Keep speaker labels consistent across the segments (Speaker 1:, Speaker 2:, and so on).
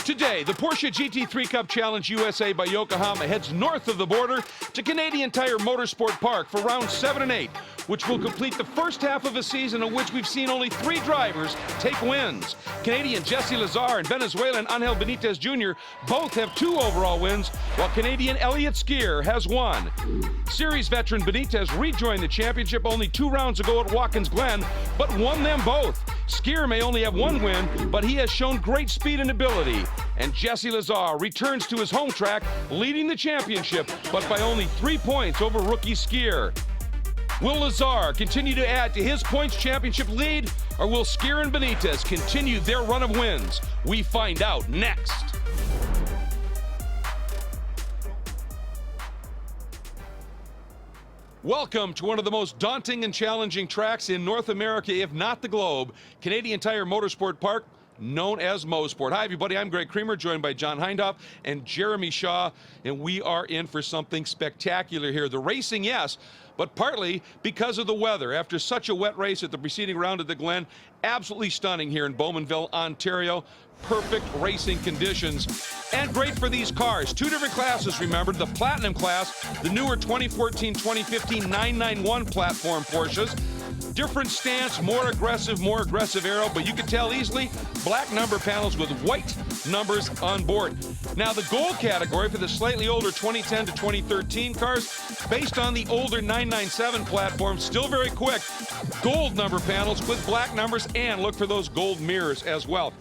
Speaker 1: Today, the Porsche GT3 Cup Challenge USA by Yokohama heads north of the border to Canadian Tire Motorsport Park for rounds 7 and 8, which will complete the first half of a season in which we've seen only 3 drivers take wins. Canadian Jesse Lazare and Venezuelan Angel Benitez Jr. both have 2 overall wins, while Canadian Elliott Skier has 1. Series veteran Benitez rejoined the championship only 2 rounds ago at Watkins Glen, but won them both. Skier may only have 1 win, but he has shown great speed and ability. And Jesse Lazare returns to his home track, leading the championship, but by only 3 points over rookie Skier. Will Lazare continue to add to his points championship lead, or will Skier and Benitez continue their run of wins? We find out next. Welcome to one of the most daunting and challenging tracks in North America, if not the globe, Canadian Tire Motorsport Park, known as Motorsport. Hi, everybody. I'm Greg Creamer, joined by John Hindhoff and Jeremy Shaw, and we are in for something spectacular here. The racing, yes, but partly because of the weather. After such a wet race at the preceding round at the Glen, absolutely stunning here in Bowmanville, Ontario. Perfect racing conditions, and great for these cars. 2 different classes, remember, the Platinum class, the newer 2014-2015 991 platform Porsches. Different stance, more aggressive aero, but you can tell easily black number panels with white numbers on board. Now, the gold category for the slightly older 2010 to 2013 cars, based on the older 997 platform, still very quick. Gold number panels with black numbers, and look for those gold mirrors as well.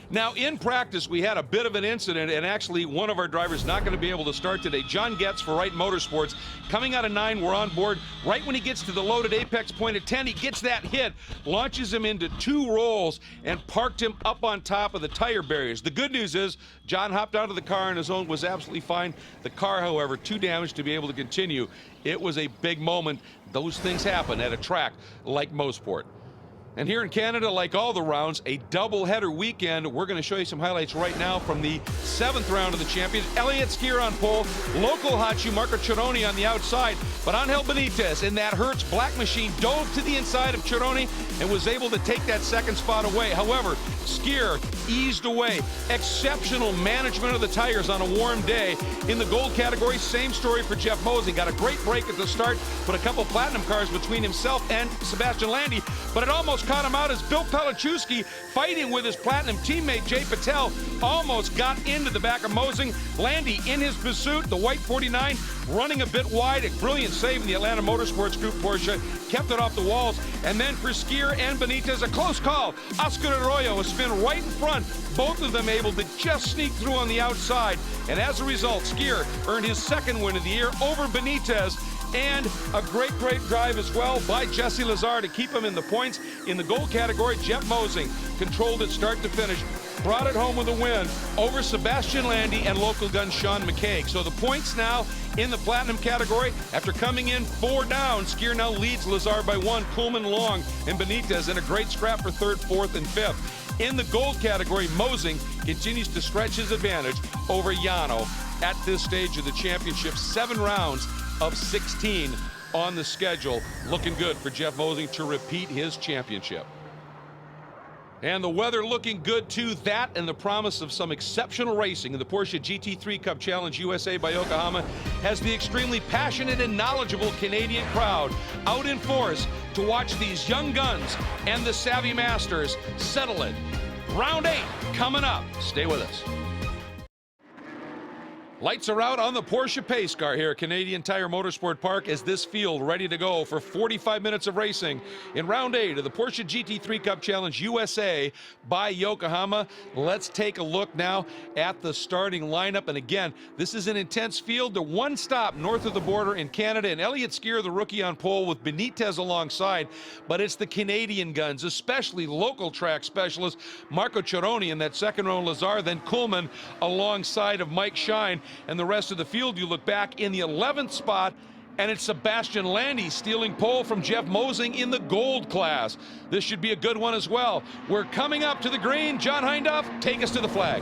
Speaker 1: Now, in practice, we had a bit of an incident, and actually one of our drivers not going to be able to start today. John Getz for Wright Motorsports, coming out of 9, we're on board. Right when he gets to the loaded apex point at 10, he gets that hit, launches him into 2 rolls, and parked him up on top of the tire barriers. The good news is, John hopped out of the car on his own, was absolutely fine. The car, however, too damaged to be able to continue. It was a big moment. Those things happen at a track like Motorsport. And here in Canada, like all the rounds, a double-header weekend. We're going to show you some highlights right now from the 7th round of the Champions. Elliott Skier on pole, local hot shoe Marco Chironi on the outside, but Angel Benitez in that Hertz black machine dove to the inside of Chironi and was able to take that 2nd spot away. However, Skier eased away. Exceptional management of the tires on a warm day. In the gold category, same story for Jeff Mosing. Got a great break at the start, put a couple platinum cars between himself and Sebastian Landy, but it almost caught him out as Bill Pelichowski, fighting with his platinum teammate Jay Patel, almost got into the back of Mosing. Landy in his pursuit, the white 49, running a bit wide. A brilliant save in the Atlanta Motorsports Group Porsche, kept it off the walls. And then for Skier and Benitez, a close call. Oscar Arroyo, a spin right in front, both of them able to just sneak through on the outside. And as a result, Skier earned his 2nd win of the year over Benitez. And a great drive as well by Jesse Lazare to keep him in the points. In the gold category, Jeff Mosing controlled it start to finish, brought it home with a win over Sebastian Landy and local gun Sean McCaig. So the points now in the platinum category, after coming in 4 down, Skier now leads Lazare by 1, Coleman, Long, and Benitez in a great scrap for 3rd, 4th, and 5th. In the gold category, Mosing continues to stretch his advantage over Yano at this stage of the championship. 7 rounds of 16 on the schedule. Looking good for Jeff Mosing to repeat his championship. And the weather looking good too. That and the promise of some exceptional racing in the Porsche GT3 Cup Challenge USA by Yokohama has the extremely passionate and knowledgeable Canadian crowd out in force to watch these young guns and the savvy masters settle it. Round 8 coming up. Stay with us. Lights are out on the Porsche pace car here at Canadian Tire Motorsport Park as this field ready to go for 45 minutes of racing in round 8 of the Porsche GT3 Cup Challenge USA by Yokohama. Let's take a look now at the starting lineup. And again, this is an intense field. The 1 stop north of the border in Canada, and Elliott Skier, the rookie, on pole with Benitez alongside. But it's the Canadian guns, especially local track specialist Marco Chironi in that 2nd row, Lazare, then Coleman alongside of Mike Shine. And the rest of the field, you look back in the 11th spot, and it's Sebastian Landy stealing pole from Jeff Mosing in the gold class. This should be a good one as well. We're coming up to the green. John Hindhoff, take us to the flag.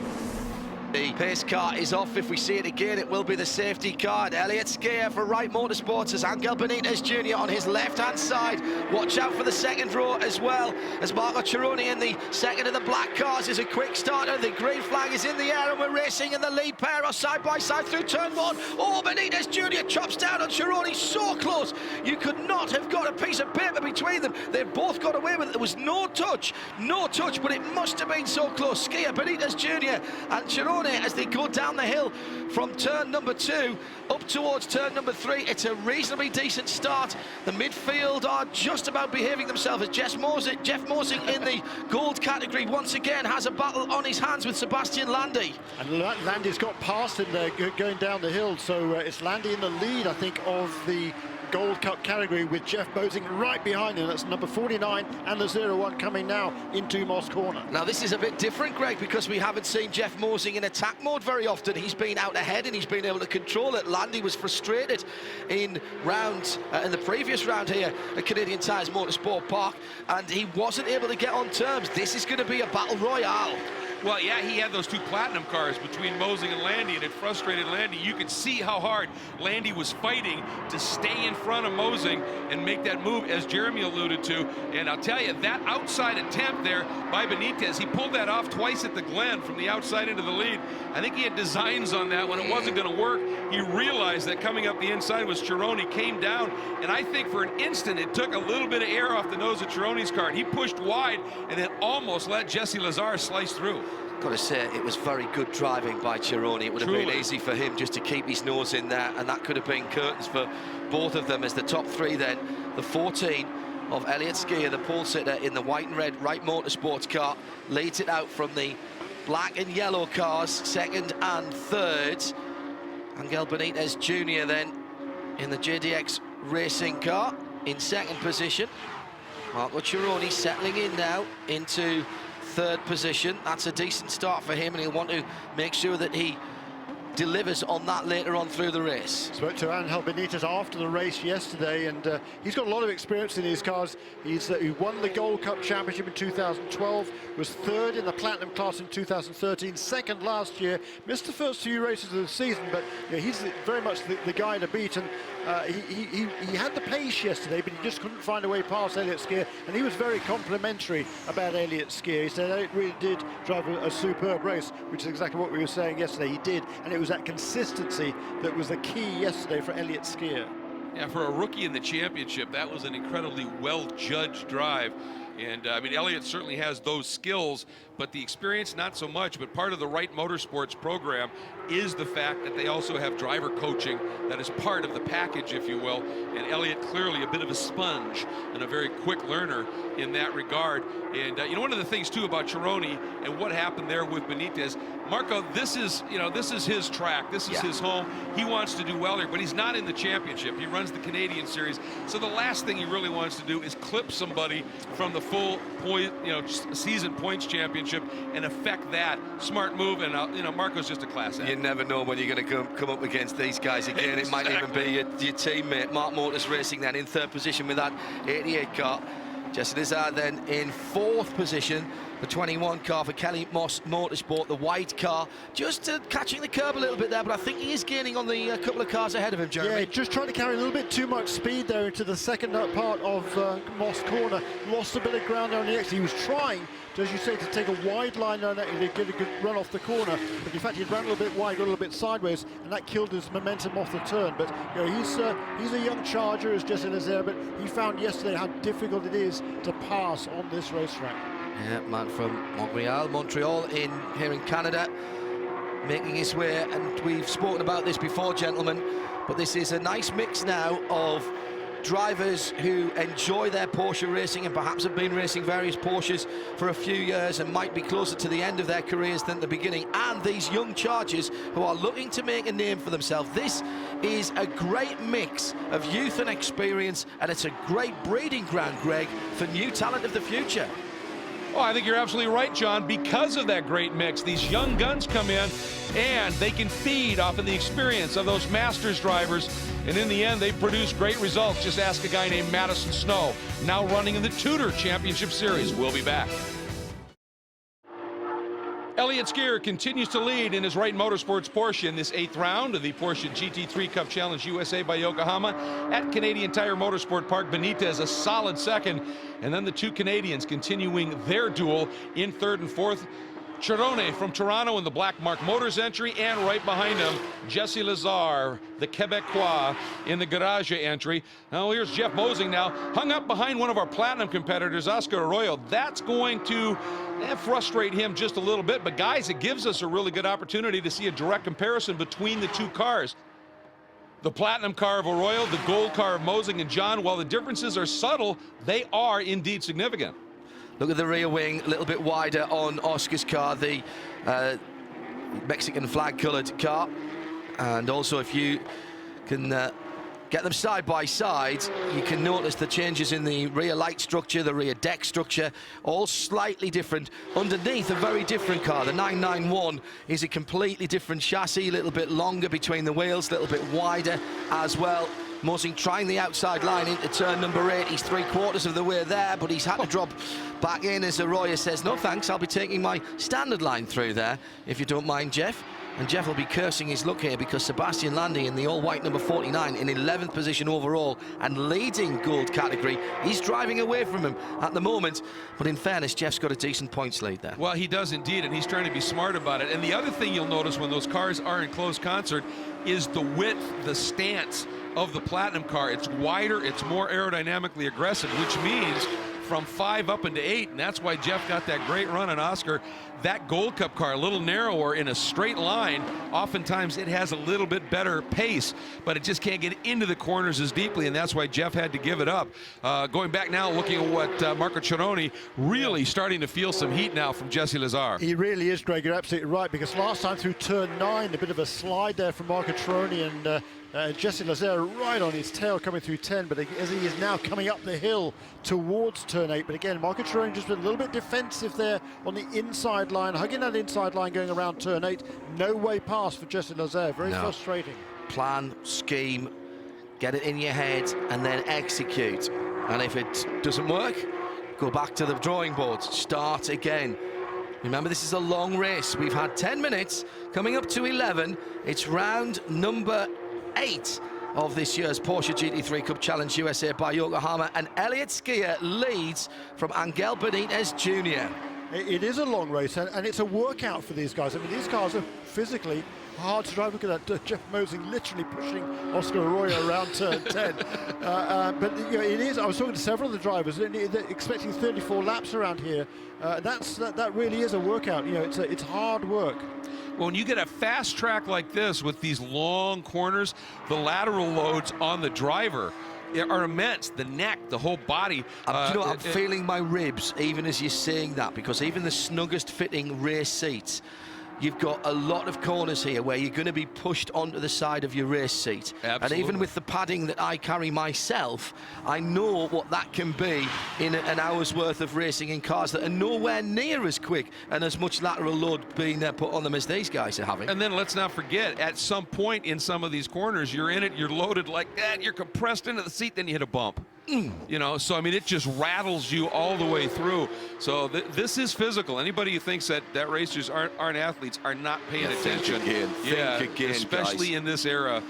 Speaker 2: The pace car is off. If we see it again, it will be the safety car. Elliott Skier for Wright Motorsports as Angel Benitez Jr. on his left-hand side. Watch out for the second row as well, as Marco Cironi in the second of the black cars is a quick starter. The green flag is in the air and we're racing, and the lead pair are side by side through turn one. Oh, Benitez Jr. chops down on Cironi, so close. You could not have got a piece of paper between them. They both got away with it. There was no touch, but it must have been so close. Skier, Benitez Jr. and Cironi as they go down the hill from turn number 2 up towards turn number 3. It's a reasonably decent start. The midfield are just about behaving themselves as Jeff Mosing in the gold category once again has a battle on his hands with Sebastian Landy. And
Speaker 3: Landy's got past him there going down the hill, so it's Landy in the lead, I think, of the Gold Cup category, with Jeff Mosing right behind him. That's number 49 and the 0-1 coming now into Moss Corner.
Speaker 2: Now this is a bit different, Greg, because we haven't seen Jeff Mosing in attack mode very often. He's been out ahead and he's been able to control it. Landy was frustrated in the previous round here at Canadian Tires Motorsport Park, and he wasn't able to get on terms. This is going to be a battle royale.
Speaker 1: Well, yeah, he had those two platinum cars between Mosing and Landy, and it frustrated Landy. You could see how hard Landy was fighting to stay in front of Mosing and make that move, as Jeremy alluded to. And I'll tell you, that outside attempt there by Benitez, he pulled that off twice at the Glen from the outside into the lead. I think he had designs on that. When it wasn't going to work, he realized that coming up the inside was Cironi, came down, and I think for an instant it took a little bit of air off the nose of Cironi's car. He pushed wide and then almost let Jesse Lazare slice through.
Speaker 2: Got to say, it was very good driving by Cironi. It would have been easy for him just to keep his nose in there, and that could have been curtains for both of them as the top three then. The 14 of Elliott Skier, the pole sitter in the white and red Wright Motorsports car, leads it out from the black and yellow cars, second and third. Angel Benitez Jr. then in the JDX racing car in second position. Marco Cironi settling in now into third position. That's a decent start for him, and he'll want to make sure that he delivers on that later on through the race.
Speaker 3: Spoke to Angel Benitez after the race yesterday, and he's got a lot of experience in his cars. He won the Gold Cup Championship in 2012, was third in the Platinum class in 2013, second last year, missed the first few races of the season, but he's very much the guy to beat, and he had the pace yesterday, but he just couldn't find a way past Elliott Skier, and he was very complimentary about Elliott Skier. He said Elliott really did drive a superb race, which is exactly what we were saying yesterday. He did, and it was that consistency that was the key yesterday for Elliott Skier.
Speaker 1: Yeah, for a rookie in the championship, that was an incredibly well-judged drive. And I mean, Elliott certainly has those skills, but the experience not so much. But part of the Wright Motorsports program is the fact that they also have driver coaching that is part of the package, if you will. And Elliott clearly a bit of a sponge and a very quick learner in that regard. And you know, one of the things too about Cironi and what happened there with Benitez, Marco, this is his track. This is his home. He wants to do well here, but he's not in the championship. He runs the Canadian Series. So the last thing he really wants to do is clip somebody from the full point, season points championship and affect that. Smart move, and Marco's just a class act.
Speaker 2: You never know when you're going to come up against these guys again. It might even be your teammate. Mark Motors Racing then in third position with that 88 car. Jesse Lazare then in fourth position. The 21 car for Kelly Moss Motorsport, the white car, just catching the curb a little bit there, but I think he is gaining on the couple of cars ahead of him, Jeremy.
Speaker 3: Yeah, just trying to carry a little bit too much speed there into the second part of Moss Corner. Lost a bit of ground there on the exit. He was trying, as you say, to take a wide line on that and get a good run off the corner, but in fact he ran a little bit wide, got a little bit sideways, and that killed his momentum off the turn. But he's a young charger, as Jesse Lazare, but he found yesterday how difficult it is to pass on this racetrack.
Speaker 2: Yeah, man from Montreal here in Canada, making his way, and we've spoken about this before, gentlemen, but this is a nice mix now of drivers who enjoy their Porsche racing and perhaps have been racing various Porsches for a few years and might be closer to the end of their careers than the beginning, and these young chargers who are looking to make a name for themselves. This is a great mix of youth and experience, and it's a great breeding ground, Greg, for new talent of the future.
Speaker 1: Oh, I think you're absolutely right, John. Because of that great mix, these young guns come in and they can feed off of the experience of those Masters drivers, and in the end they produce great results. Just ask a guy named Madison Snow, now running in the Tudor Championship Series. We'll be back. Elliott Skier continues to lead in his Wright Motorsports Porsche in this 8th round of the Porsche GT3 Cup Challenge USA by Yokohama. At Canadian Tire Motorsport Park, Benitez a solid second, and then the two Canadians continuing their duel in 3rd and 4th. Chirone from Toronto in the Black Mark Motors entry, and right behind him, Jesse Lazare, the Quebecois, in the Garage entry. Now here's Jeff Mosing now, hung up behind one of our Platinum competitors, Oscar Arroyo. That's going to frustrate him just a little bit, but guys, it gives us a really good opportunity to see a direct comparison between the two cars. The Platinum car of Arroyo, the Gold car of Mosing and John, while the differences are subtle, they are indeed significant.
Speaker 2: Look at the rear wing, a little bit wider on Oscar's car, the Mexican flag coloured car. And also, if you can get them side by side, you can notice the changes in the rear light structure, the rear deck structure, all slightly different. Underneath, a very different car. The 991 is a completely different chassis, a little bit longer between the wheels, a little bit wider as well. Mosing trying the outside line into turn number 8. He's 3/4 of the way there, but he's had to drop back in as Arroyo says, no thanks, I'll be taking my standard line through there, if you don't mind, Jeff. And Jeff will be cursing his luck here because Sebastian Landi in the all-white number 49 in 11th position overall and leading Gold category. He's driving away from him at the moment, but in fairness, Jeff's got a decent points lead there.
Speaker 1: Well, he does indeed, and he's trying to be smart about it. And the other thing you'll notice when those cars are in close concert is the width, the stance of the Platinum car. It's wider, it's more aerodynamically aggressive, which means from 5 up into 8, and that's why Jeff got that great run on Oscar. That Gold Cup car, a little narrower in a straight line, oftentimes it has a little bit better pace, but it just can't get into the corners as deeply, and that's why Jeff had to give it up. Going back now, looking at what Marco Chirone, really starting to feel some heat now from Jesse Lazare.
Speaker 3: He really is, Greg, you're absolutely right, because last time through turn 9, a bit of a slide there from Marco Chirone, and Jesse Lazare right on his tail coming through 10, but as he is now coming up the hill towards turn 8, but again, Marco Chirone just been a little bit defensive there on the inside line, hugging that inside line going around turn 8. No way past for Jesse Lazare, very frustrating.
Speaker 2: Plan, scheme, get it in your head, and then execute. And if it doesn't work, go back to the drawing board, start again. Remember, this is a long race. We've had 10 minutes, coming up to 11. It's round number 8 of this year's Porsche GT3 Cup Challenge USA by Yokohama, and Elliott Skier leads from Angel Benitez Jr.
Speaker 3: It is a long race, and it's a workout for these guys. I mean, these cars are physically hard to drive. Look at that, Jeff Mosing literally pushing Oscar Arroyo around turn 10. But you know, it is. I was talking to several of the drivers, they're expecting 34 laps around here. That really is a workout. You know, it's hard work.
Speaker 1: Well, when you get a fast track like this with these long corners, the lateral loads on the driver are immense. The neck, the whole body.
Speaker 2: You know, I'm feeling my ribs even as you're saying that, because even the snuggest fitting rear seats, you've got a lot of corners here where you're going to be pushed onto the side of your race seat.
Speaker 1: Absolutely.
Speaker 2: And even with the padding that I carry myself, I know what that can be in an hour's worth of racing in cars that are nowhere near as quick and as much lateral load being put on them as these guys are having.
Speaker 1: And then let's not forget, at some point in some of these corners, you're in it, you're loaded like that, you're compressed into the seat, then you hit a bump. You know, so I mean, it just rattles you all the way through. So this is physical. Anybody who thinks that racers aren't athletes are not paying attention.
Speaker 2: Think again,
Speaker 1: especially
Speaker 2: guys.
Speaker 1: in this era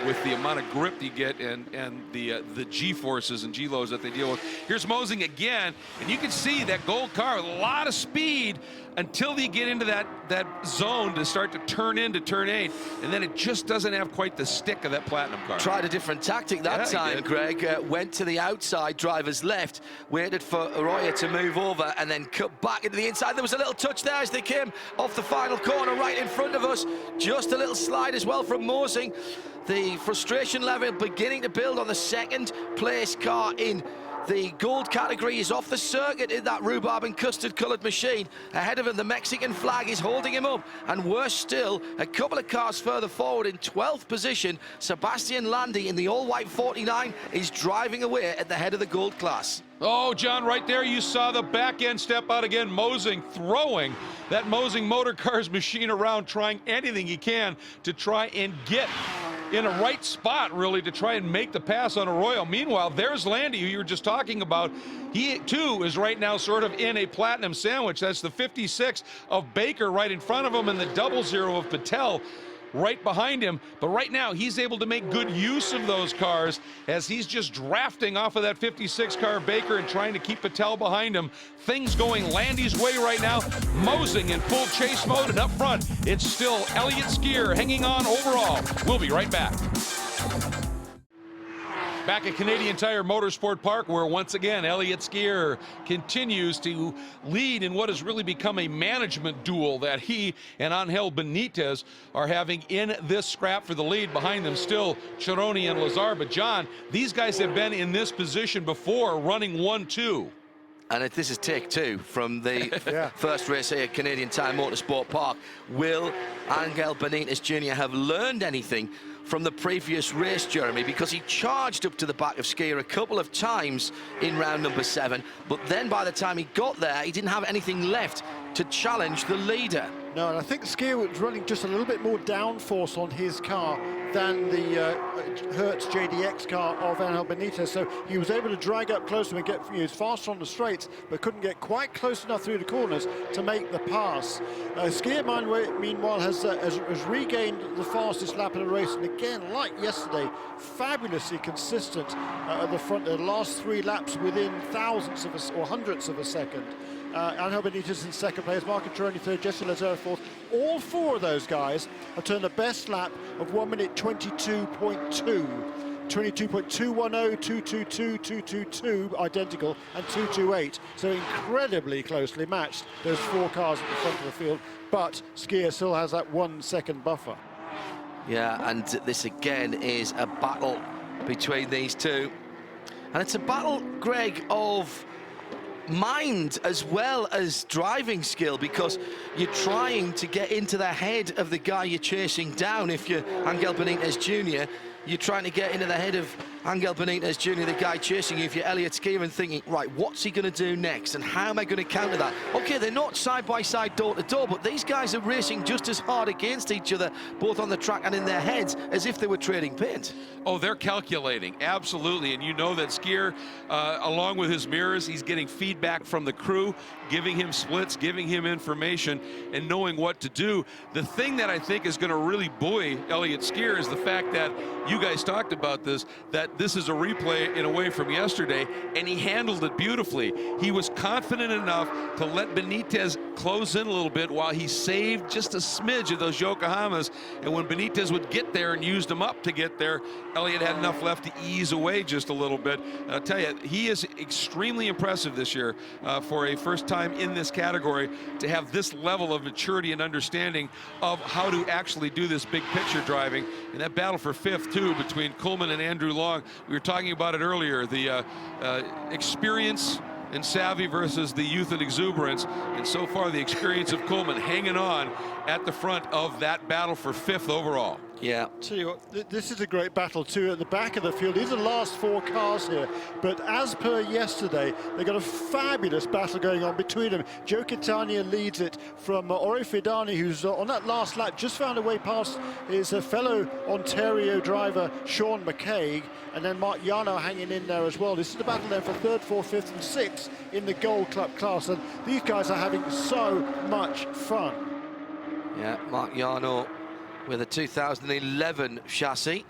Speaker 1: with the amount of grip you get and the G forces and G loads that they deal with. Here's Mosing again, and you can see that Gold car with a lot of speed until you get into that zone to start to turn into turn 8, and then it just doesn't have quite the stick of that Platinum car.
Speaker 2: Tried a different tactic that time, Greg. Went to the outside, driver's left, waited for Arroyo to move over, and then cut back into the inside. There was a little touch there as they came off the final corner right in front of us. Just a little slide as well from Mosing. The frustration level beginning to build on the second place car in the Gold category. Is off the circuit in that rhubarb and custard coloured machine. Ahead of him, the Mexican flag is holding him up, and worse still, a couple of cars further forward in 12th position, Sebastian Landi in the all-white 49 is driving away at the head of the Gold class.
Speaker 1: Oh, John, right there you saw the back end step out again. Mosing throwing that Mosing Motor Cars machine around, trying anything he can to try and get in a right spot, really, to try and make the pass on Arroyo. Meanwhile, there's Landy, who you were just talking about. He, too, is right now sort of in a platinum sandwich. That's the 56 of Baker right in front of him and the 00 of Patel right behind him. But right now, he's able to make good use of those cars as he's just drafting off of that 56 car Baker and trying to keep Patel behind him. Things going Landy's way right now. Mosing in full chase mode, and up front, it's still Elliott Skier hanging on overall. We'll be right back. Back at Canadian Tire Motorsport Park, where once again Elliott Skier continues to lead in what has really become a management duel that he and Angel Benitez are having in this scrap for the lead. Behind them still Chironi and Lazar. But John, these guys have been in this position before, running 1-2.
Speaker 2: And this is take two from the first race here at Canadian Tire Motorsport Park. Will Angel Benitez Jr. have learned anything from the previous race, Jeremy? Because he charged up to the back of Skier a couple of times in round number 7, but then by the time he got there, he didn't have anything left to challenge the leader.
Speaker 3: No, and I think Skier was running just a little bit more downforce on his car than the Hertz JDX car of Angel Benitez, so he was able to drag up closer and get, he was faster on the straights, but couldn't get quite close enough through the corners to make the pass. Skier, meanwhile, has regained the fastest lap of the race, and again, like yesterday, fabulously consistent at the front. The last 3 laps within thousandths of or hundredths of a second. Angel Benitez in second place, Marco Chironi third, Jesse Lazare fourth. All 4 of those guys have turned a best lap of 1 minute 22.2. 22.210, 222, 222, identical, and 228. So incredibly closely matched, those 4 cars at the front of the field. But Skier still has that 1 second buffer.
Speaker 2: Yeah, and this again is a battle between these two. And it's a battle, Greg, of mind as well as driving skill, because you're trying to get into the head of the guy you're chasing down. If you're Angel Benitez Jr., you're trying to get into the head of Angel Benitez Jr., the guy chasing you. If you're Elliott Skier, and thinking, right, what's he going to do next, and how am I going to counter that? Okay, they're not side by side, door to door, but these guys are racing just as hard against each other, both on the track and in their heads, as if they were trading paint.
Speaker 1: Oh, they're calculating, absolutely. And you know that Skier, along with his mirrors, he's getting feedback from the crew, giving him splits, giving him information, and knowing what to do. The thing that I think is going to really buoy Elliott Skier is the fact that you guys talked about this, that this is a replay in a way from yesterday, and he handled it beautifully. He was confident enough to let Benitez close in a little bit while he saved just a smidge of those Yokohamas, and when Benitez would get there and used them up to get there, Elliott had enough left to ease away just a little bit. I'll tell you, he is extremely impressive this year for a first time in this category to have this level of maturity and understanding of how to actually do this big picture driving. And that battle for 5th, too, between Coleman and Andrew Long, we were talking about it earlier, the experience and savvy versus the youth and exuberance, and so far the experience of Coleman hanging on at the front of that battle for 5th overall.
Speaker 2: Yeah.
Speaker 3: Tell you what, this is a great battle too at the back of the field. These are the last 4 cars here, but as per yesterday, they've got a fabulous battle going on between them. Joe Catania leads it from Ore Fidani, who's on that last lap just found a way past his fellow Ontario driver Sean McCaig, and then Mark Yano hanging in there as well. This is the battle then for 3rd, 4th, 5th and 6th in the Gold Club class, and these guys are having so much fun.
Speaker 2: Yeah, Mark Yano with a 2011 chassis.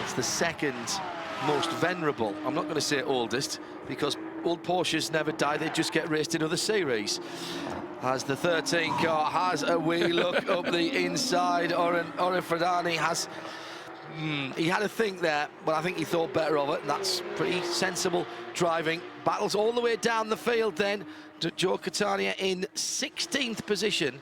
Speaker 2: It's the 2nd most venerable. I'm not going to say oldest, because old Porsches never die, they just get raced in other series. As the 13 car has a wee look up the inside, Ore Fidani has... he had a think there, but I think he thought better of it, and that's pretty sensible driving. Battles all the way down the field then to Joe Catania in 16th position,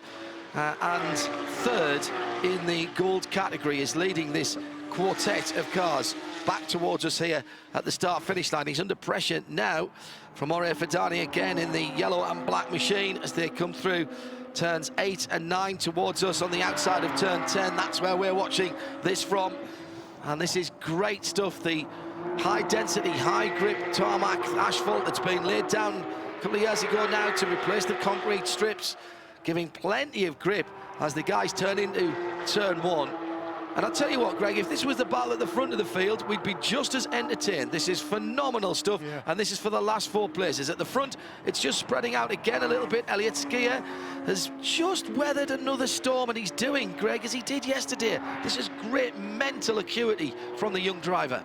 Speaker 2: and 3rd in the gold category, is leading this quartet of cars back towards us here at the start-finish line. He's under pressure now from Ore Fidani again in the yellow and black machine as they come through turns 8 and 9 towards us on the outside of turn 10. That's where we're watching this from, and this is great stuff. The high-density, high-grip tarmac asphalt that's been laid down a couple of years ago now to replace the concrete strips, giving plenty of grip as the guys turn into turn 1. And I'll tell you what, Greg, if this was the battle at the front of the field, we'd be just as entertained. This is phenomenal stuff, and this is for the last 4 places. At the front, it's just spreading out again a little bit. Elliott Skier has just weathered another storm, and he's doing, Greg, as he did yesterday. This is great mental acuity from the young driver.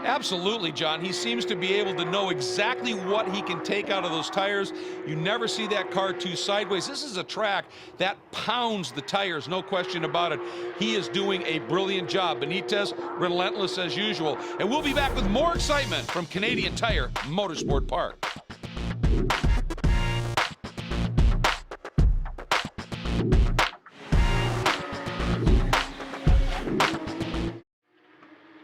Speaker 1: Absolutely, John. He seems to be able to know exactly what he can take out of those tires. You never see that car too sideways. This is a track that pounds the tires, no question about it. He is doing a brilliant job. Benitez, relentless as usual. And we'll be back with more excitement from Canadian Tire Motorsport Park.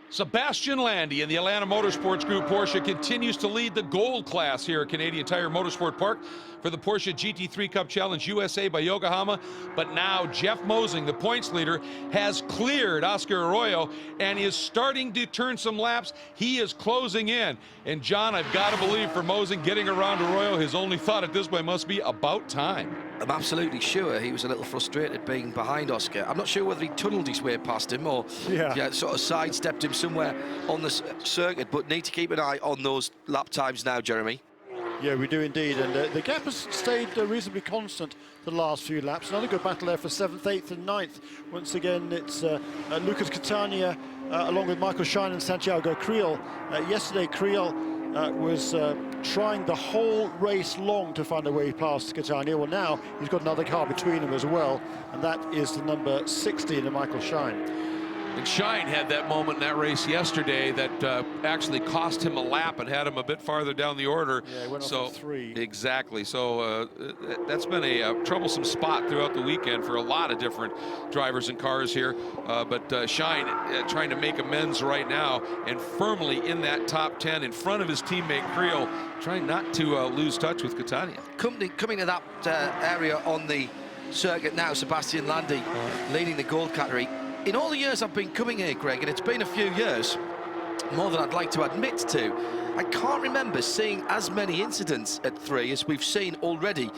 Speaker 1: Sebastian Landy in the Atlanta Motorsports Group Porsche continues to lead the gold class here at Canadian Tire Motorsport Park for the Porsche GT3 Cup Challenge USA by Yokohama. But now Jeff Mosing, the points leader, has cleared Oscar Arroyo and is starting to turn some laps. He is closing in. And John, I've got to believe for Mosing, getting around Arroyo, his only thought at this point must be about time.
Speaker 2: I'm absolutely sure he was a little frustrated being behind Oscar. I'm not sure whether he tunneled his way past him or sort of sidestepped him somewhere on the circuit, but need to keep an eye on those lap times now, Jeremy.
Speaker 3: Yeah, we do indeed, and the gap has stayed reasonably constant the last few laps. Another good battle there for 7th, 8th and 9th. Once again, it's Lucas Catania along with Michael Shine and Santiago Creel. Yesterday, Creel was trying the whole race long to find a way past Catania. Well, now he's got another car between them as well, and that is the number 16 of Michael Shine.
Speaker 1: And Shine had that moment in that race yesterday that actually cost him a lap and had him a bit farther down the order.
Speaker 3: Yeah, he went off at 3.
Speaker 1: Exactly. So that's been a troublesome spot throughout the weekend for a lot of different drivers and cars here. But Shine trying to make amends right now and firmly in that top 10 in front of his teammate Creel, trying not to lose touch with Catania.
Speaker 2: Coming to that area on the circuit now, Sebastian Landy leading the gold category. In all the years I've been coming here, Greg, and it's been a few years, more than I'd like to admit to, I can't remember seeing as many incidents at 3 as we've seen already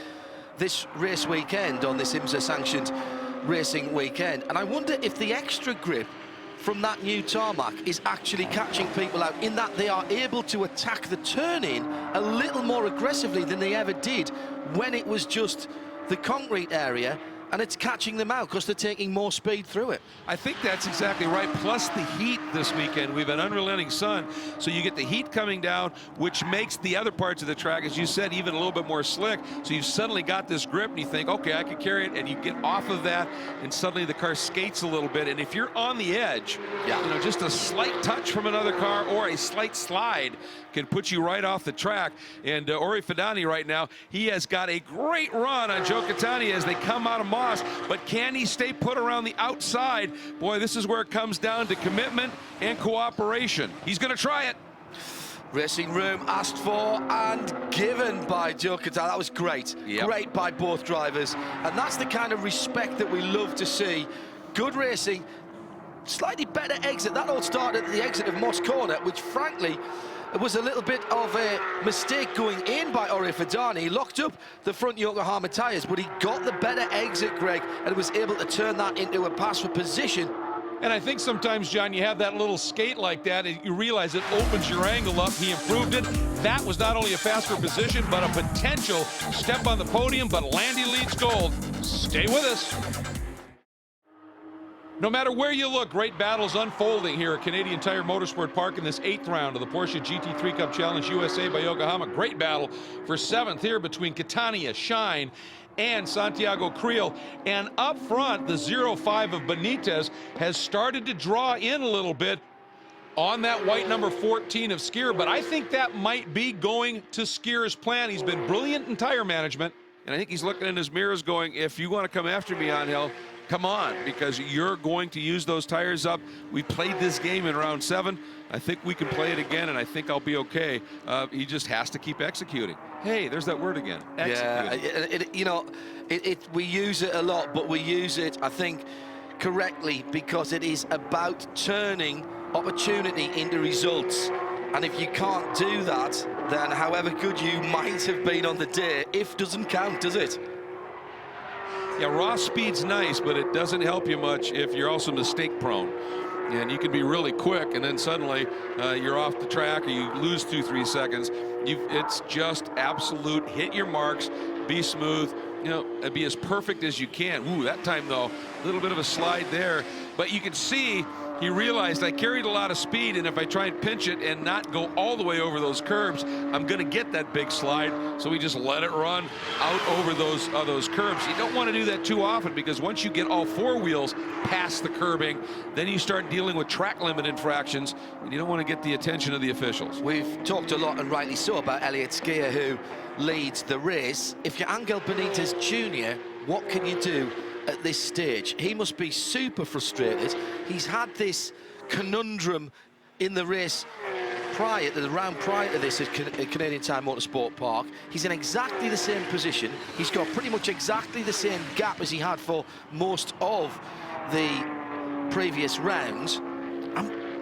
Speaker 2: this race weekend on this IMSA sanctioned racing weekend. And I wonder if the extra grip from that new tarmac is actually catching people out, in that they are able to attack the turn-in a little more aggressively than they ever did when it was just the concrete area, and it's catching them out because they're taking more speed through it.
Speaker 1: I think that's exactly right. Plus the heat this weekend. We've had unrelenting sun, so you get the heat coming down, which makes the other parts of the track, as you said, even a little bit more slick. So you've suddenly got this grip, and you think, okay, I can carry it, and you get off of that, and suddenly the car skates a little bit. And if you're on the edge, you know, just a slight touch from another car or a slight slide can put you right off the track. And Ori Fidani right now, he has got a great run on Joe Catania as they come out of Moss, but can he stay put around the outside? Boy, this is where it comes down to commitment and cooperation. He's going to try it.
Speaker 2: Racing room asked for and given by Joe Catania. That was great. Great by both drivers. And that's the kind of respect that we love to see. Good racing, slightly better exit. That all started at the exit of Moss Corner, which frankly, it was a little bit of a mistake going in by Ori Fidani. He locked up the front Yokohama tyres, but he got the better exit, Greg, and was able to turn that into a pass for position.
Speaker 1: And I think sometimes, John, you have that little skate like that, and you realize it opens your angle up. He improved it. That was not only a faster position, but a potential step on the podium, but Landy leads gold. Stay with us. No matter where you look, great battles unfolding here at Canadian Tire Motorsport Park in this 8th round of the Porsche GT3 Cup Challenge USA by Yokohama. Great battle for 7th here between Catania, Shine, and Santiago Creel. And up front, the 05 of Benitez has started to draw in a little bit on that white number 14 of Skier, but I think that might be going to Skier's plan. He's been brilliant in tire management, and I think he's looking in his mirrors going, if you want to come after me, Angel, come on, because you're going to use those tires up. We played this game in round 7. I think we can play it again, and I think I'll be okay. He just has to keep executing. Hey, there's that word again. Executing.
Speaker 2: Yeah, we use it a lot, but we use it, I think, correctly, because it is about turning opportunity into results. And if you can't do that, then however good you might have been on the day, if doesn't count, does it?
Speaker 1: Yeah, raw speed's nice, but it doesn't help you much if you're also mistake prone. And you can be really quick, and then suddenly you're off the track, or you lose 2-3 seconds. It's just absolute hit your marks, be smooth, you know, and be as perfect as you can. Ooh, that time though, a little bit of a slide there, but you can see he realized I carried a lot of speed, and if I try and pinch it and not go all the way over those curbs, I'm going to get that big slide. So we just let it run out over those curbs. You don't want to do that too often, because once you get all four wheels past the curbing, then you start dealing with track limit infractions, and you don't want to get the attention of the officials.
Speaker 2: We've talked a lot, and rightly so, about Elliott Skier, who leads the race. If you're Angel Benitez Jr., what can you do at this stage? He must be super frustrated. He's had this conundrum in the race prior to the round prior to this at Canadian Tire Motorsport Park. He's in exactly the same position. He's got pretty much exactly the same gap as he had for most of the previous rounds.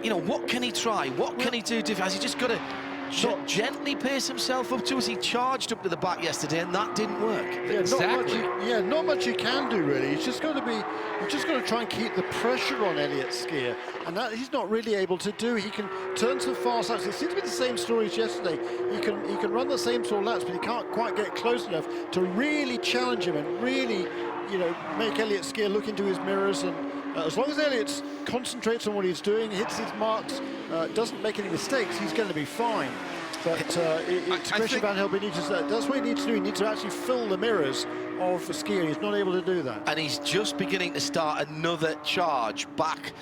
Speaker 2: You know, what can he try? What can he do? Has he just got to gently pace himself up to us? He charged up to the back yesterday, and that didn't work.
Speaker 3: Yeah, exactly. Not much you can do really. It's just got to be. You've just got to try and keep the pressure on Elliott Skier, and that he's not really able to do. He can turn some fast laps. It seems to be the same story as yesterday. He can run the same sort of laps, but he can't quite get close enough to really challenge him and really, you know, make Elliott Skier look into his mirrors. And as long as Elliott concentrates on what he's doing, hits his marks, doesn't make any mistakes, he's going to be fine. But it's a question about how Benitez. That's what he needs to do. He needs to actually fill the mirrors of Skier. He's not able to do that.
Speaker 2: And he's just beginning to start another charge back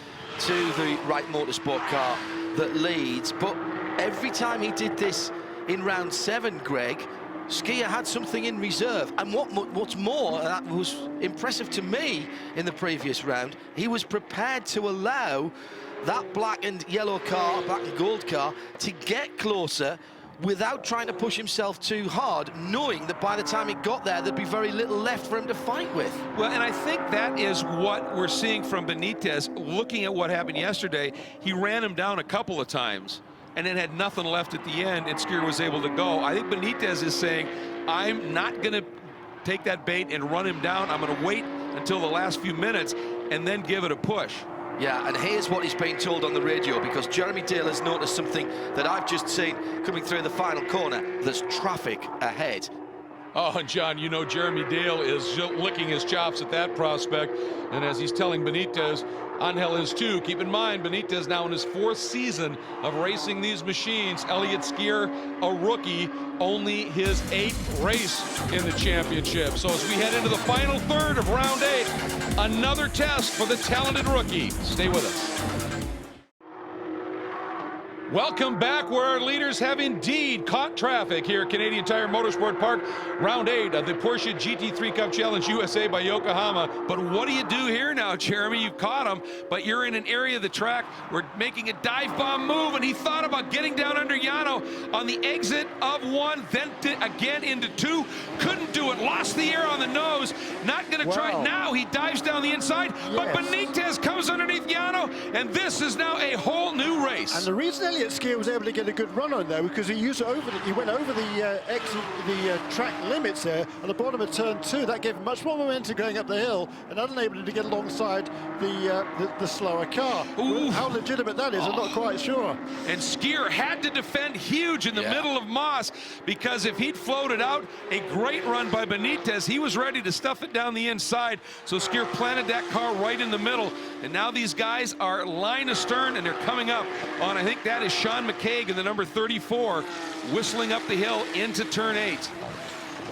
Speaker 2: to the Wright Motorsport car that leads. But every time he did this in round 7, Greg, Skier had something in reserve. And what's more, that was impressive to me in the previous round, he was prepared to allow that black and yellow car, black and gold car, to get closer without trying to push himself too hard, knowing that by the time he got there, there'd be very little left for him to fight with.
Speaker 1: Well, and I think that is what we're seeing from Benitez. Looking at what happened yesterday, he ran him down a couple of times and then had nothing left at the end, and Skier was able to go. I think Benitez is saying, I'm not going to take that bait and run him down. I'm going to wait until the last few minutes and then give it a push.
Speaker 2: Yeah, and here's what he's been told on the radio, because Jeremy Dale has noticed something that I've just seen coming through the final corner. There's traffic ahead.
Speaker 1: Oh, and John, you know Jeremy Dale is licking his chops at that prospect. And as he's telling Benitez, Angel is too. Keep in mind, Benitez now in his 4th season of racing these machines. Elliott Skier, a rookie, only his 8th race in the championship. So as we head into the final third of round 8, another test for the talented rookie. Stay with us. Welcome back, where our leaders have indeed caught traffic here at Canadian Tire Motorsport Park. Round 8 of the Porsche GT3 Cup Challenge USA by Yokohama. But what do you do here now, Jeremy? You've caught him, but you're in an area of the track where making a dive bomb move, and he thought about getting down under Yano on the exit of 1, then again into 2. Couldn't do it, lost the air on the nose. Not going to try it now. He dives down the inside, but Benitez comes underneath Yano, and this is now a whole new race.
Speaker 3: And the reason Elliott Skier was able to get a good run on there because he went over the track limits there at the bottom of turn 2. That gave him much more momentum going up the hill and unable to get alongside the slower car.
Speaker 1: Ooh.
Speaker 3: How legitimate that is, I'm not quite sure.
Speaker 1: And Skier had to defend huge in the middle of Moss, because if he'd floated out, a great run by Benitez, he was ready to stuff it down the inside. So Skier planted that car right in the middle, and now these guys are line astern, and they're coming up on, I think that is Sean McCaig in the number 34, whistling up the hill into turn 8.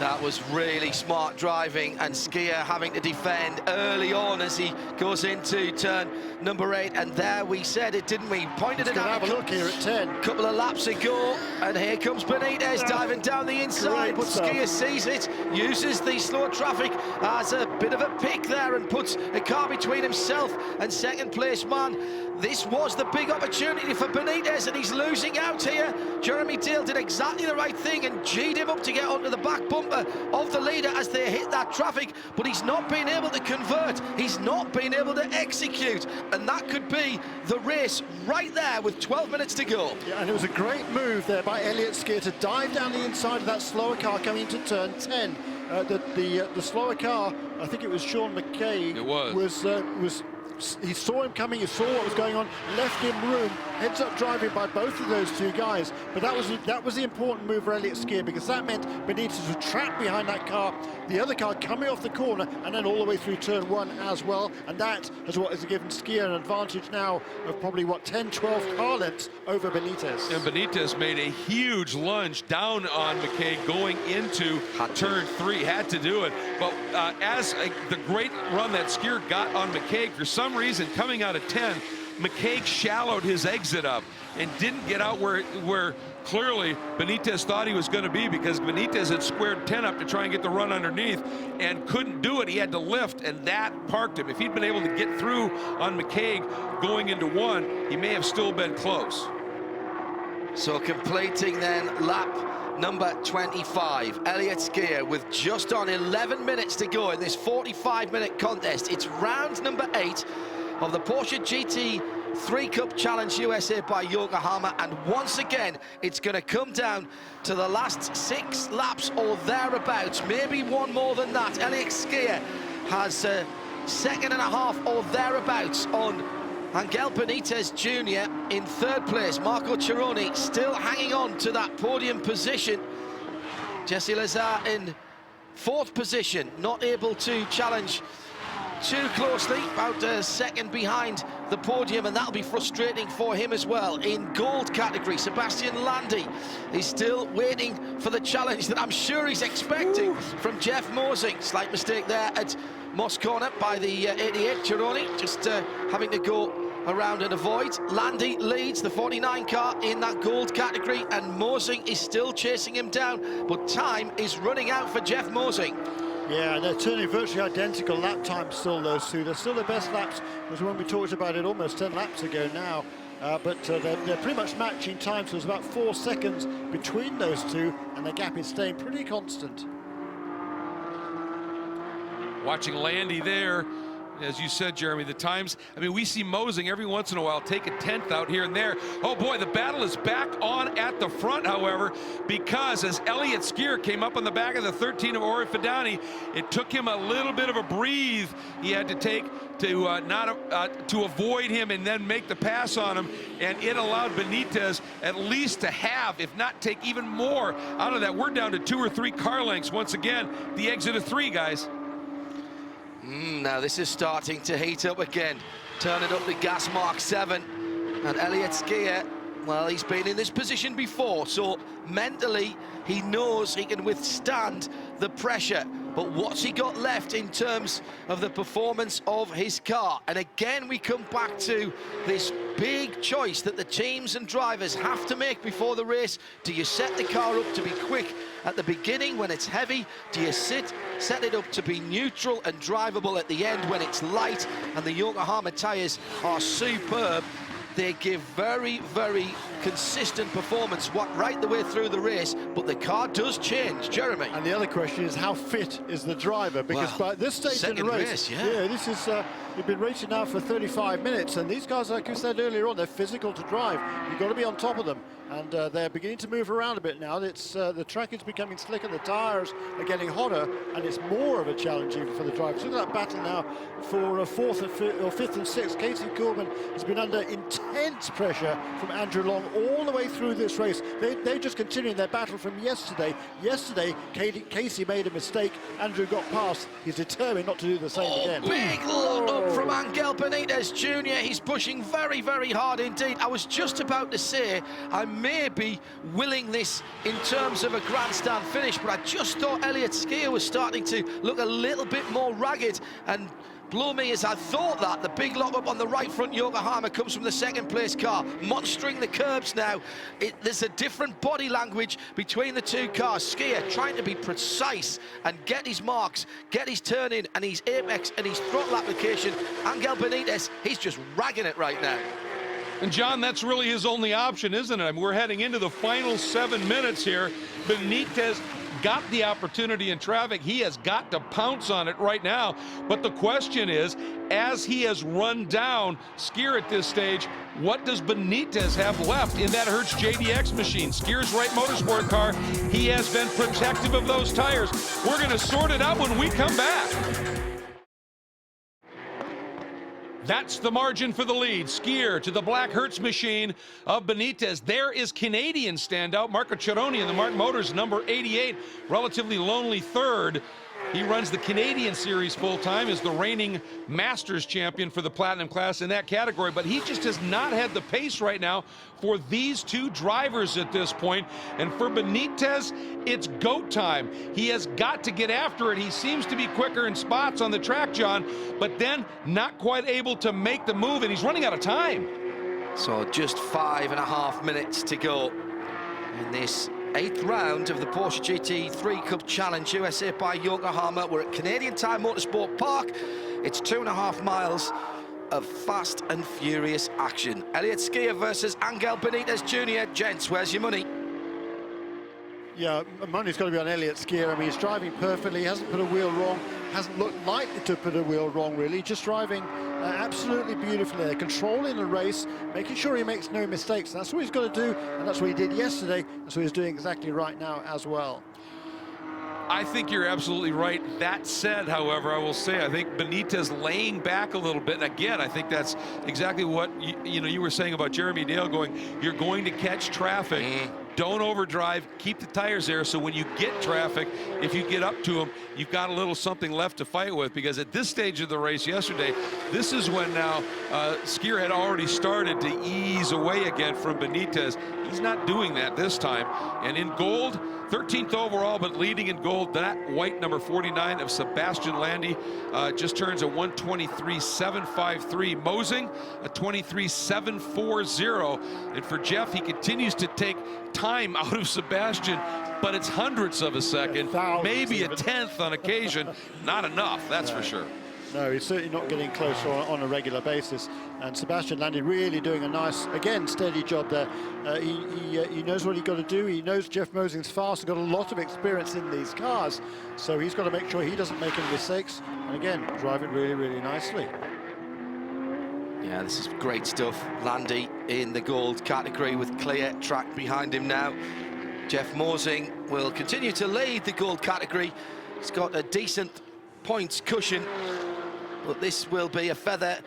Speaker 2: That was really smart driving, and Skier having to defend early on as he goes into turn number 8. And there we said it, didn't we? Pointed it out.
Speaker 3: Have a look here at 10.
Speaker 2: Couple of laps ago, and here comes Benitez diving down the inside. But Skier sees it, uses the slow traffic as a bit of a pick there, and puts a car between himself and second place man. This was the big opportunity for Benitez, and he's losing out here. Jeremy Dale did exactly the right thing and G'd him up to get onto the back bumper of the leader as they hit that traffic, but he's not been able to convert. He's not been able to execute, and that could be the race right there with 12 minutes to go.
Speaker 3: Yeah, and it was a great move there by Elliott Skier to dive down the inside of that slower car coming into turn 10. The slower car I think it was Sean McKay.
Speaker 1: It was.
Speaker 3: He saw him coming, he saw what was going on, left him room, heads up driving by both of those two guys. But that was the important move for Elliott Skier, because that meant Benitez was trapped behind that car, the other car coming off the corner, and then all the way through turn one as well. And that is what has given Skier an advantage now of probably, what, 10, 12 car lengths over Benitez.
Speaker 1: And Benitez made a huge lunge down on McKay going into turn three. Had to do it. But the great run that Skier got on McKay, for some reason, coming out of 10, McKay shallowed his exit up and didn't get out where clearly Benitez thought he was going to be, because Benitez had squared 10 up to try and get the run underneath and couldn't do it. He had to lift, and that parked him. If he'd been able to get through on McKay going into one, he may have still been close.
Speaker 2: So completing then lap number 25, Elliott Skier with just on 11 minutes to go in this 45-minute contest. It's round number 8 of the Porsche GT3 Cup Challenge USA by Yokohama, and once again it's going to come down to the last 6 laps or thereabouts, maybe one more than that. Elliott Skier has a second and a half or thereabouts on Angel Benitez Jr. in 3rd place. Marco Cironi still hanging on to that podium position. Jesse Lazar in 4th position, not able to challenge too closely, about a second behind the podium, and that'll be frustrating for him as well. In gold category, Sebastian Landi is still waiting for the challenge that I'm sure he's expecting from Jeff Mosing. Slight mistake there at Moss Corner by the 88. Cironi just having to go around and avoid. Landi leads the 49 car in that gold category, and Mosing is still chasing him down, but time is running out for Jeff Mosing.
Speaker 3: Yeah, they're turning virtually identical lap times still, those two. They're still the best laps, was when we talked about it almost 10 laps ago now. But they're pretty much matching time, so there's about 4 seconds between those two, and the gap is staying pretty constant.
Speaker 1: Watching Landi there, as you said, Jeremy, the times, I mean, we see Mosing every once in a while take a 10th out here and there. Oh boy, the battle is back on at the front, however, because as Elliott Skier came up on the back of the 13 of Ori Fidani, it took him a little bit of a breathe he had to take to avoid him and then make the pass on him, and it allowed Benitez at least to have, if not take even more out of that. We're down to 2 or 3 car lengths once again, the exit of 3, guys.
Speaker 2: Now this is starting to heat up again. Turning up the gas mark 7. And Elliott Skier, well, he's been in this position before, so mentally he knows he can withstand the pressure. But what's he got left in terms of the performance of his car? And again, we come back to this big choice that the teams and drivers have to make before the race. Do you set the car up to be quick at the beginning when it's heavy? Do you set it up to be neutral and drivable at the end when it's light? And the Yokohama tyres are superb. They give very, very consistent performance right the way through the race, but the car does change, Jeremy.
Speaker 3: And the other question is, how fit is the driver? Because by this stage in the race, this is, you've been racing now for 35 minutes, and these guys, like you said earlier on, they're physical to drive. You've got to be on top of them, and they're beginning to move around a bit now. It's the track is becoming slicker, the tyres are getting hotter, and it's more of a challenge even for the drivers. Look at that battle now for 4th or 5th and 6th. Casey Coleman has been under intense pressure from Andrew Long all the way through this race. They're just continuing their battle from yesterday. Yesterday, Casey made a mistake. Andrew got past. He's determined not to do the same again.
Speaker 2: Big lot up from Angel Benitez Jr. He's pushing very, very hard indeed. I was just about to say I may be willing this in terms of a grandstand finish, but I just thought Elliott Skier was starting to look a little bit more ragged, and blow me as I thought that. The big lock up on the right front Yokohama comes from the 2nd place car, monstering the curbs now. There's a different body language between the 2 cars. Skier trying to be precise and get his marks, get his turn in and his apex and his throttle application. Angel Benitez, he's just ragging it right now.
Speaker 1: And John, that's really his only option, isn't it? I mean, we're heading into the final 7 minutes here. Benitez got the opportunity in traffic. He has got to pounce on it right now. But the question is, as he has run down Skier at this stage, what does Benitez have left in that Hertz JDX machine? Skier's right motorsport car, he has been protective of those tires. We're going to sort it out when we come back. That's the margin for the lead. Skier to the black Hertz machine of Benitez. There is Canadian standout Marco Cironi in the Martin Motors, number 88, relatively lonely third. He runs the Canadian Series full-time, is the reigning Masters champion for the Platinum class in that category, but he just has not had the pace right now for these two drivers at this point. And for Benitez, it's GOAT time. He has got to get after it. He seems to be quicker in spots on the track, John, but then not quite able to make the move, and he's running out of time.
Speaker 2: So just 5.5 minutes to go in this 8th round of the Porsche GT3 Cup Challenge, USA by Yokohama. We're at Canadian Tire Motorsport Park. It's 2.5 miles of fast and furious action. Elliott Skier versus Angel Benitez Jr. Gents, where's your money?
Speaker 3: Yeah, money's got to be on Elliott Skier. I mean, he's driving perfectly. He hasn't put a wheel wrong. Hasn't looked likely to put a wheel wrong, really. Just driving absolutely beautifully. They're controlling the race, making sure he makes no mistakes. That's what he's got to do, and that's what he did yesterday. That's what he's doing exactly right now as well.
Speaker 1: I think you're absolutely right. That said, however, I will say I think Benitez laying back a little bit. And again, I think that's exactly what you were saying about Jeremy Dale going, you're going to catch traffic. Don't overdrive, keep the tires there, so when you get traffic, if you get up to them, you've got a little something left to fight with, because at this stage of the race yesterday, this is when now Skier had already started to ease away again from Benitez. He's not doing that this time. And in gold, 13th overall, but leading in gold, that white number 49 of Sebastian Landi just turns a 1:23.753. Mosing, a 23.740. And for Jeff, he continues to take time out of Sebastian, but it's hundredths of a second, maybe a tenth on occasion. Not enough, that's for sure.
Speaker 3: No, he's certainly not getting closer on a regular basis. And Sebastian Landi really doing a nice, again, steady job there. He knows what he's got to do. He knows Jeff Mosing's fast and got a lot of experience in these cars. So he's got to make sure he doesn't make any mistakes. And again, driving really, really nicely.
Speaker 2: Yeah, this is great stuff. Landi in the gold category with clear track behind him now. Jeff Mosing will continue to lead the gold category. He's got a decent points cushion, but this will be a feather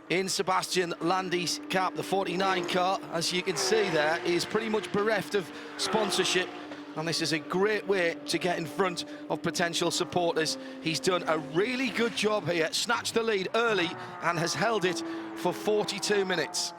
Speaker 2: in Sebastian Landi's cap. The 49 car, as you can see there, is pretty much bereft of sponsorship, and this is a great way to get in front of potential supporters. He's done a really good job here, snatched the lead early and has held it for 42 minutes.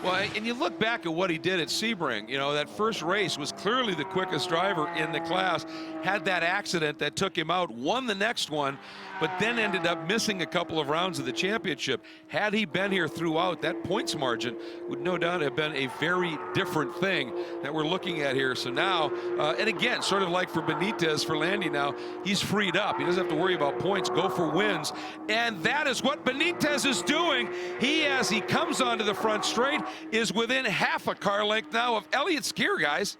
Speaker 1: Well, and you look back at what he did at Sebring, that first race was clearly the quickest driver in the class, had that accident that took him out, won the next one, but then ended up missing a couple of rounds of the championship. Had he been here throughout, that points margin would no doubt have been a very different thing that we're looking at here. So now, and again, sort of like for Benitez, for Landi now, he's freed up. He doesn't have to worry about points, go for wins. And that is what Benitez is doing. As he comes onto the front straight, is within half a car length now of Elliott Skier, guys.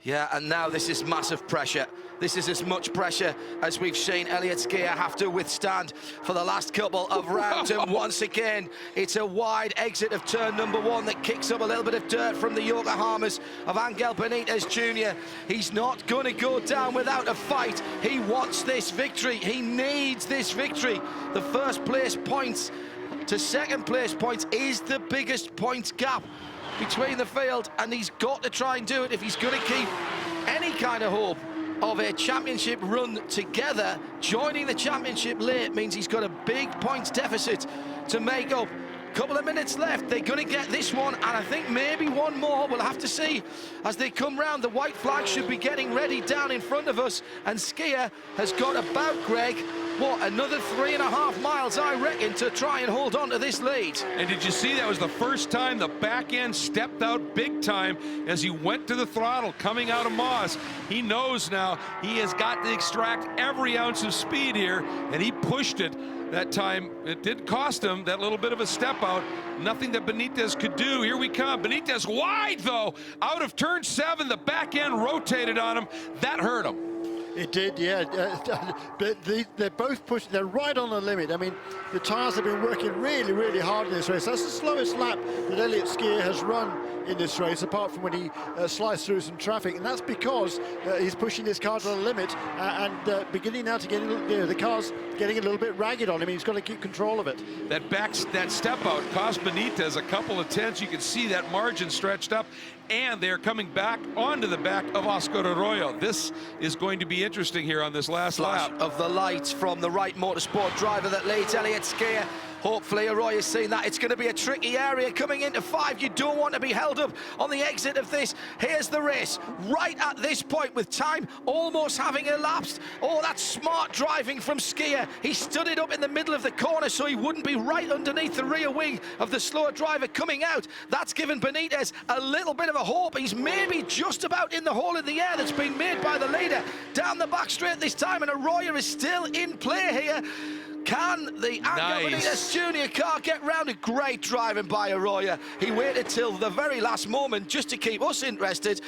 Speaker 2: Yeah, and now this is massive pressure. This is as much pressure as we've seen Elliott Skier have to withstand for the last couple of rounds. And once again, it's a wide exit of turn number 1 that kicks up a little bit of dirt from the Yokohamas of Angel Benitez Jr. He's not going to go down without a fight. He wants this victory. He needs this victory. The first place points to second place points is the biggest points gap between the field, and he's got to try and do it if he's going to keep any kind of hope of a championship run together. Joining the championship late means he's got a big points deficit to make up. Couple of minutes left. They're going to get this one, and I think maybe one more. We'll have to see as they come round. The white flag should be getting ready down in front of us, and Skier has got about, Greg, what, another 3.5 miles, I reckon, to try and hold on to this lead.
Speaker 1: And did you see that was the first time the back end stepped out big time as he went to the throttle coming out of Moss? He knows now he has got to extract every ounce of speed here, and he pushed it that time. It did cost him that little bit of a step out. Nothing that Benitez could do. Here we come. Benitez wide, though, out of turn 7. The back end rotated on him. That hurt him.
Speaker 3: It did, yeah. But they're both pushing, they're right on the limit. I mean, the tyres have been working really, really hard in this race. That's the slowest lap that Elliott Skier has run in this race, apart from when he sliced through some traffic. And that's because he's pushing his car to the limit and beginning now to get, the car's getting a little bit ragged on him. He's got to keep control of it.
Speaker 1: That step out cost Benitez a couple of tenths. You can see that margin stretched up, and they're coming back onto the back of Oscar Arroyo. This is going to be interesting here on this last
Speaker 2: Flash
Speaker 1: lap.
Speaker 2: of the lights from the right Motorsport driver that leads Elliott Skier. Hopefully Arroyo's seen that. It's going to be a tricky area coming into 5. You don't want to be held up on the exit of this. Here's the race right at this point with time almost having elapsed. Oh, that's smart driving from Skier. He stood it up in the middle of the corner so he wouldn't be right underneath the rear wing of the slower driver coming out. That's given Benitez a little bit of a hope. He's maybe just about in the hole in the air that's been made by the leader. Down the back straight this time, and Arroyo is still in play here. Can the Angel Benitez Jr. car get round? A great driving by Arroyo. He waited till the very last moment just to keep us interested,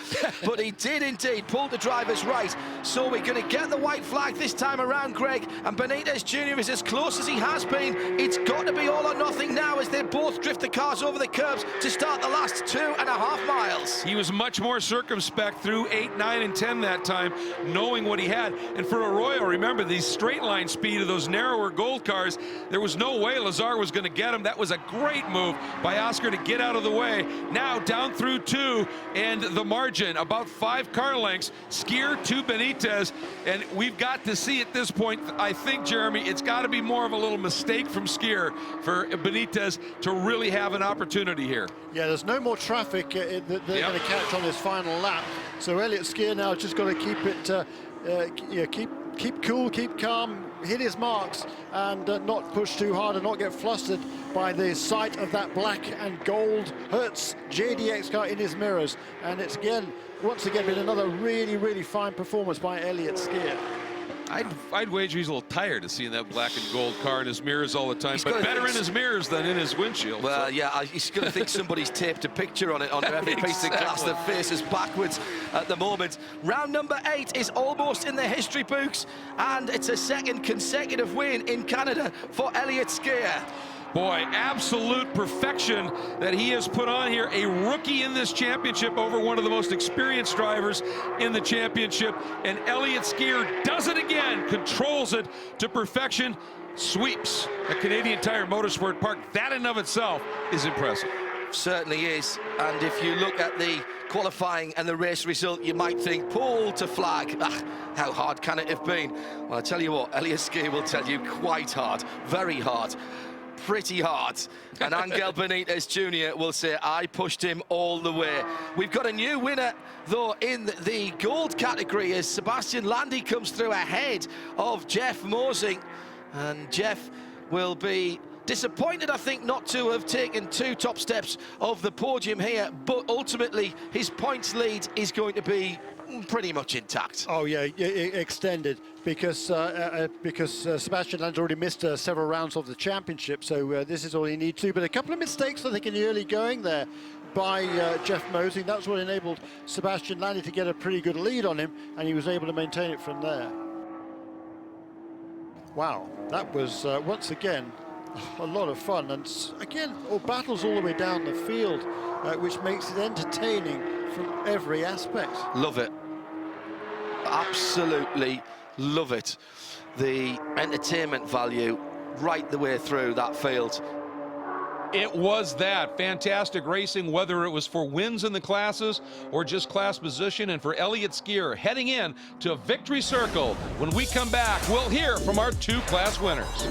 Speaker 2: but he did indeed pull the drivers right. So we're going to get the white flag this time around, Greg, and Benitez Jr. is as close as he has been. It's got to be all or nothing now as they both drift the cars over the curbs to start the last 2.5 miles.
Speaker 1: He was much more circumspect through 8, 9, and 10 that time, knowing what he had. And for Arroyo, remember, the straight line speed of those narrower gold cars, there was no way Lazar was going to get him. That was a great move by Oscar to get out of the way. Now down through 2, and the margin about 5 car lengths. Skier to Benitez, and we've got to see at this point, I think, Jeremy, it's got to be more of a little mistake from Skier for Benitez to really have an opportunity here.
Speaker 3: Yeah, there's no more traffic that they're going to catch on this final lap. So Elliott Skier now just got to keep it, keep cool, keep calm, hit his marks, and not push too hard and not get flustered by the sight of that black and gold Hertz JDX car in his mirrors. And it's once again been another really, really fine performance by Elliott Skier.
Speaker 1: I'd wager he's a little tired of seeing that black and gold car in his mirrors all the time, but better in his mirrors than in his windshield.
Speaker 2: Well, yeah, he's going to think somebody's taped a picture on it on every piece of glass that faces backwards at the moment. Round number 8 is almost in the history books, and it's a second consecutive win in Canada for Elliott Skier.
Speaker 1: Boy, absolute perfection that he has put on here. A rookie in this championship over one of the most experienced drivers in the championship. And Elliott Skier does it again, controls it to perfection, sweeps at Canadian Tire Motorsport Park. That in and of itself is impressive.
Speaker 2: Certainly is. And if you look at the qualifying and the race result, you might think pole to flag. How hard can it have been? Well, I tell you what, Elliott Skier will tell you quite hard, very hard. Pretty hard. And Angel Benitez Jr. will say, I pushed him all the way. We've got a new winner, though, in the gold category as Sebastian Landy comes through ahead of Jeff Mosing. And Jeff will be disappointed, I think, not to have taken 2 top steps of the podium here, but ultimately his points lead is going to be pretty much intact.
Speaker 3: Oh yeah, extended because Sebastian Land's already missed several rounds of the championship, so this is all he needs to. But a couple of mistakes, I think, in the early going there by Jeff Mosing. That's what enabled Sebastian Landy to get a pretty good lead on him, and he was able to maintain it from there. Wow, that was once again a lot of fun, and again, battles all the way down the field, which makes it entertaining from every aspect.
Speaker 2: Love it. Absolutely love it. The entertainment value right the way through that field.
Speaker 1: It was that fantastic racing, whether it was for wins in the classes or just class position, and for Elliott Skier heading in to Victory Circle. When we come back, we'll hear from our 2 class winners.